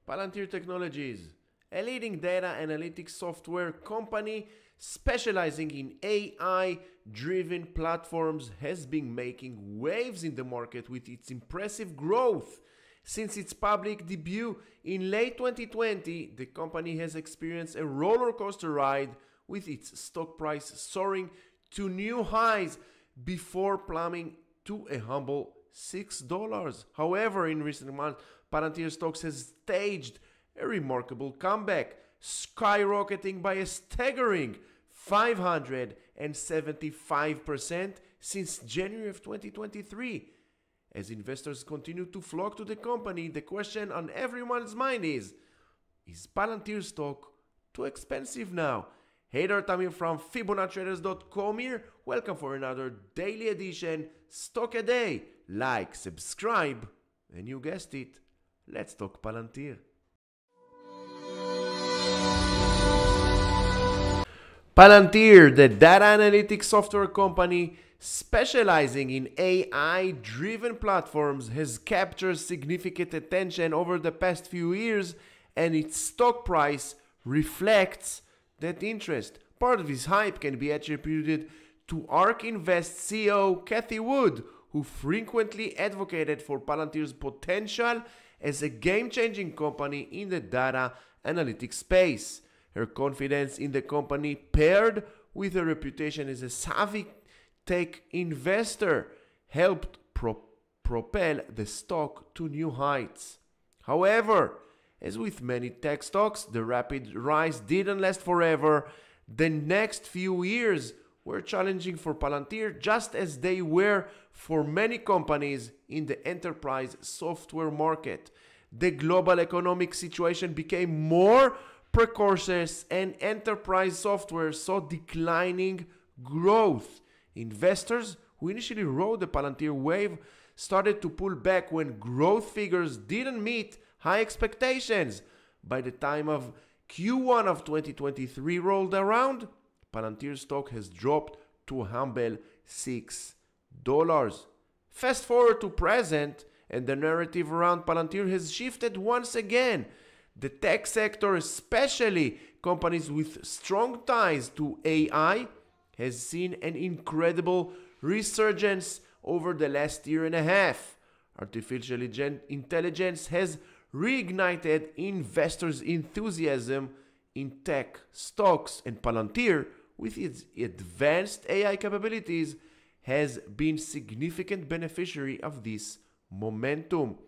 Palantir Technologies, a leading data analytics software company specializing in AI-driven platforms, has been making waves in the market with its impressive growth. Since its public debut in late 2020, the company has experienced a roller coaster ride with its stock price soaring to new highs before plummeting to a humble $6. However, in recent months, Palantir stocks has staged a remarkable comeback, skyrocketing by a staggering 575% since January of 2023. As investors continue to flock to the company, the question on everyone's mind is Palantir stock too expensive now? Hey there, Tamir from FibonacciTraders.com here. Welcome for another daily edition, Stock a Day. Like, subscribe, and you guessed it, let's talk Palantir. Palantir, the data analytics software company specializing in AI-driven platforms, has captured significant attention over the past few years, and its stock price reflects that interest. Part of this hype can be attributed to ARK Invest CEO Cathie Wood, who frequently advocated for Palantir's potential as a game-changing company in the data analytics space. Her confidence in the company, paired with her reputation as a savvy tech investor, helped propel the stock to new heights. However, as with many tech stocks, the rapid rise didn't last forever. The next few years were challenging for Palantir, just as they were for many companies in the enterprise software market. The global economic situation became more precarious, and enterprise software saw declining growth. Investors who initially rode the Palantir wave started to pull back when growth figures didn't meet high expectations. By the time of Q1 of 2023 rolled around, Palantir stock has dropped to a humble $6. Fast forward to present, and the narrative around Palantir has shifted once again. The tech sector, especially companies with strong ties to AI, has seen an incredible resurgence over the last year and a half. Artificial intelligence has reignited investors' enthusiasm in tech stocks, and Palantir, with its advanced AI capabilities, has been significant beneficiary of this momentum.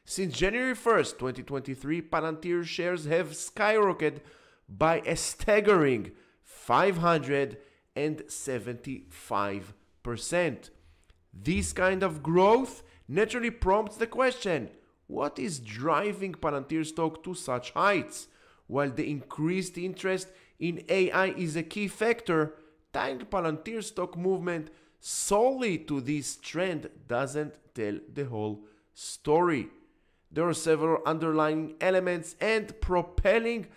Since January 1st, 2023, Palantir shares have skyrocketed by a staggering 575%. This kind of growth naturally prompts the question, what is driving Palantir stock to such heights? While the increased interest in AI is a key factor, tying Palantir stock movement solely to this trend doesn't tell the whole story. There are several underlying elements, and propelling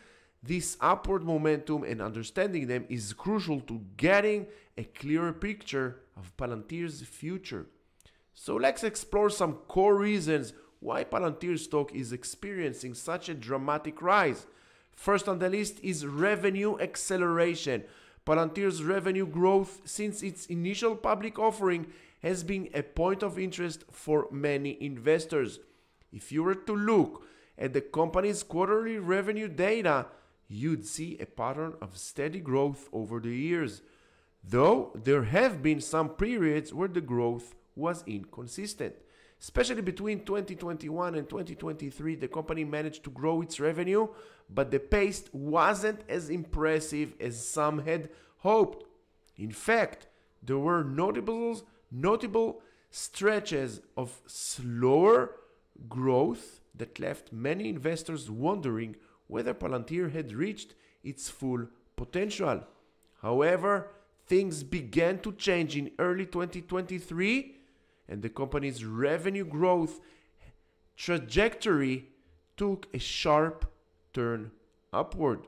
this upward momentum and understanding them is crucial to getting a clearer picture of Palantir's future. So let's explore some core reasons why Palantir stock is experiencing such a dramatic rise. First on the list is revenue acceleration. Palantir's revenue growth since its initial public offering has been a point of interest for many investors. If you were to look at the company's quarterly revenue data, you'd see a pattern of steady growth over the years, though there have been some periods where the growth was inconsistent. Especially between 2021 and 2023, the company managed to grow its revenue, but the pace wasn't as impressive as some had hoped. In fact, there were notable stretches of slower growth that left many investors wondering whether Palantir had reached its full potential. However, things began to change in early 2023, and the company's revenue growth trajectory took a sharp turn upward.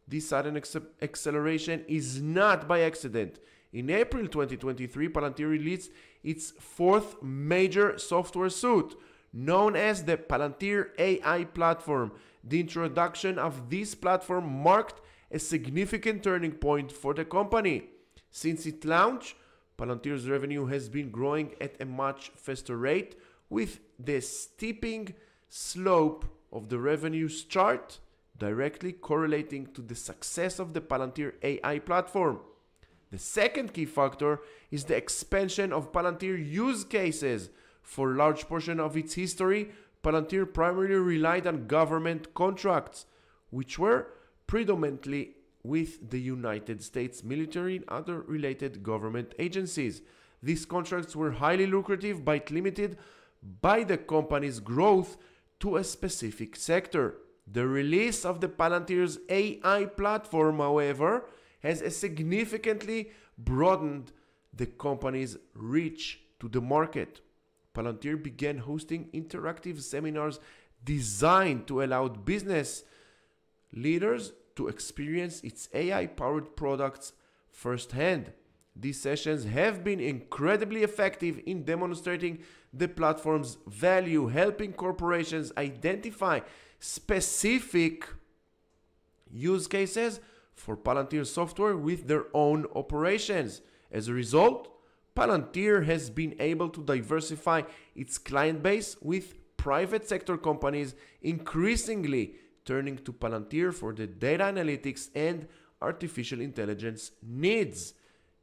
This sudden acceleration is not by accident. In April 2023, Palantir released its fourth major software suite, known as the Palante AI Platform. The introduction of this platform marked a significant turning point for the company. Since its launch, Palantir's revenue has been growing at a much faster rate, with the steepening slope of the revenues chart directly correlating to the success of the Palante AI platform. The second key factor is the expansion of Palantir use cases. For a large portion of its history, Palantir primarily relied on government contracts, which were predominantly with the United States military and other related government agencies. These contracts were highly lucrative but limited by the company's growth to a specific sector. The release of the Palantir's AI platform, however, has significantly broadened the company's reach to the market. Palantir began hosting interactive seminars designed to allow business leaders to experience its AI-powered products firsthand. These sessions have been incredibly effective in demonstrating the platform's value, helping corporations identify specific use cases for Palantir software with their own operations. As a result, Palantir has been able to diversify its client base, with private sector companies increasingly turning to Palantir for the data analytics and artificial intelligence needs.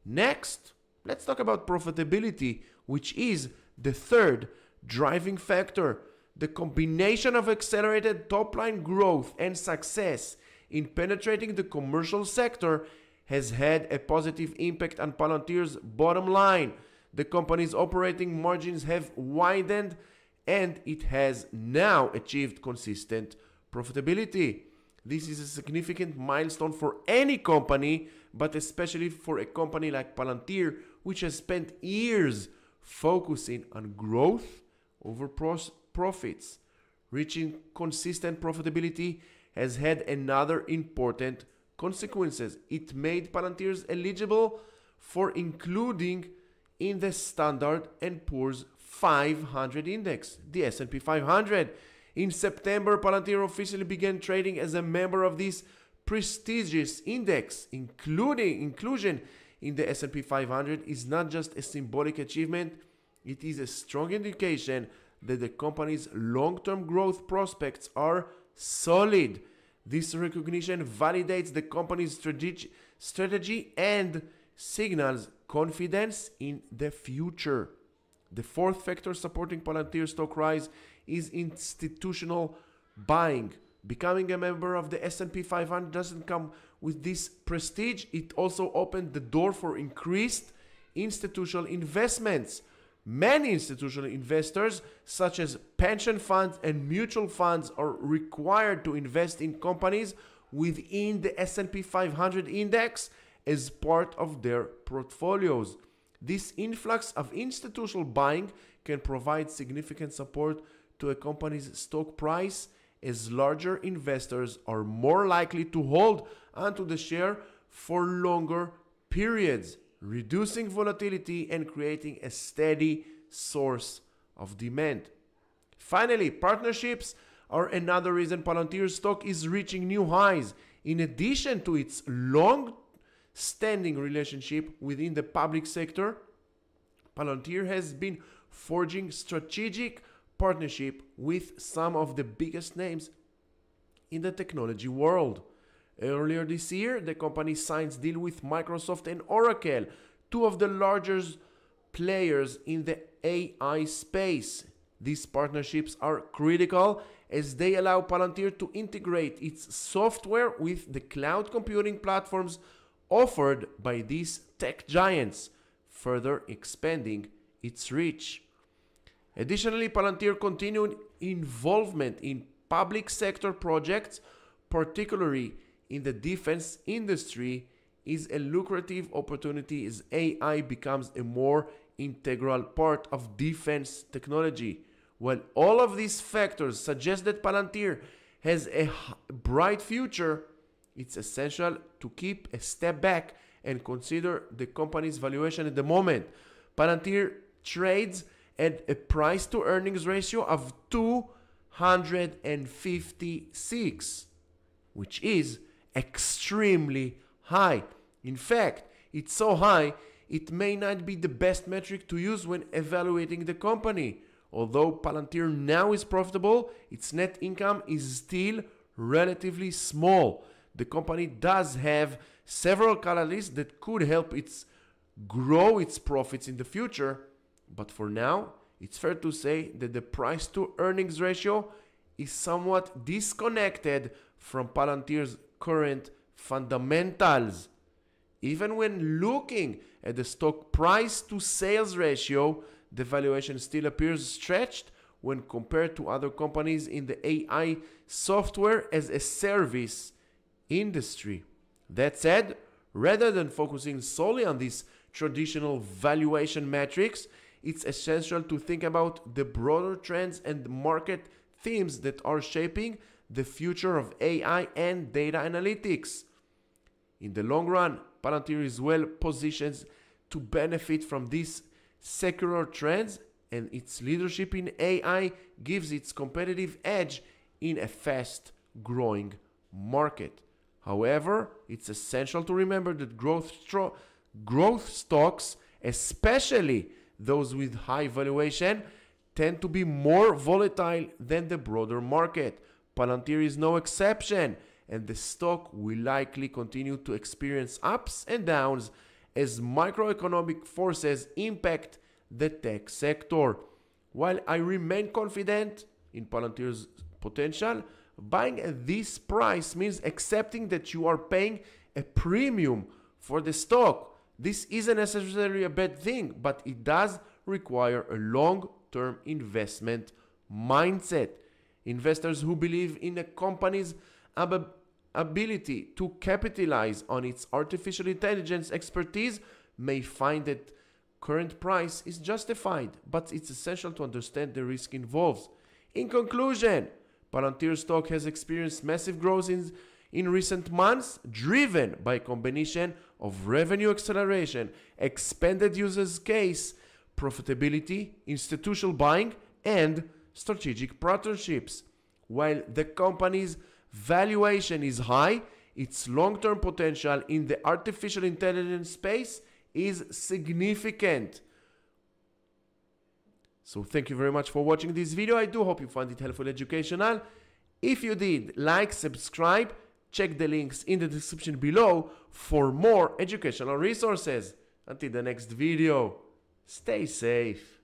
Next, let's talk about profitability, which is the third driving factor. The combination of accelerated top-line growth and success in penetrating the commercial sector has had a positive impact on Palantir's bottom line. The company's operating margins have widened and it has now achieved consistent profitability. This is a significant milestone for any company, but especially for a company like Palantir, which has spent years focusing on growth over profits. Reaching consistent profitability has had another important consequences. It made Palantir eligible for including in the Standard & Poor's 500 index, the S&P 500. In September, Palantir officially began trading as a member of this prestigious index. Inclusion in the S&P 500 is not just a symbolic achievement, it is a strong indication that the company's long-term growth prospects are solid. This recognition validates the company's strategy and signals confidence in the future. The fourth factor supporting Palantir's stock rise is institutional buying. Becoming a member of the S&P 500 doesn't come with this prestige. It also opened the door for increased institutional investments. Many institutional investors, such as pension funds and mutual funds, are required to invest in companies within the S&P 500 index as part of their portfolios. This influx of institutional buying can provide significant support to a company's stock price, as larger investors are more likely to hold onto the share for longer periods, reducing volatility and creating a steady source of demand. Finally, partnerships are another reason Palantir's stock is reaching new highs. In addition to its long-standing relationship within the public sector, Palantir has been forging strategic partnership with some of the biggest names in the technology world. Earlier this year, the company signed deals with Microsoft and Oracle, two of the largest players in the AI space. These partnerships are critical as they allow Palantir to integrate its software with the cloud computing platforms offered by these tech giants, further expanding its reach. Additionally, Palantir continued involvement in public sector projects, particularly in the defense industry, is a lucrative opportunity as AI becomes a more integral part of defense technology. While all of these factors suggest that Palantir has a bright future, it's essential to keep a step back and consider the company's valuation at the moment. Palantir trades at a price to earnings ratio of 256, which is extremely high. In fact, it's so high, it may not be the best metric to use when evaluating the company. Although Palantir now is profitable, its net income is still relatively small. The company does have several catalysts that could help it grow its profits in the future, but for now, it's fair to say that the price to earnings ratio is somewhat disconnected from Palantir's current fundamentals. Even when looking at the stock price to sales ratio, the valuation still appears stretched when compared to other companies in the AI software as a service industry. That said, rather than focusing solely on these traditional valuation metrics, it's essential to think about the broader trends and market themes that are shaping the future of AI and data analytics. In the long run, Palantir is well positioned to benefit from these secular trends, and its leadership in AI gives its competitive edge in a fast-growing market. However, it's essential to remember that growth stocks, especially those with high valuation, tend to be more volatile than the broader market. Palantir is no exception, and the stock will likely continue to experience ups and downs as microeconomic forces impact the tech sector. While I remain confident in Palantir's potential, buying at this price means accepting that you are paying a premium for the stock. This isn't necessarily a bad thing, but it does require a long-term investment mindset. Investors who believe in a company's ability to capitalize on its artificial intelligence expertise may find that current price is justified, but it's essential to understand the risk involved. In conclusion, Palantir stock has experienced massive growth in recent months, driven by a combination of revenue acceleration, expanded users case, profitability, institutional buying, and strategic partnerships. While the company's valuation is high, its long-term potential in the artificial intelligence space is significant. So thank you very much for watching this video. I do hope you found it helpful, educational. If you did, like, subscribe, check the links in the description below for more educational resources. Until the next video, stay safe.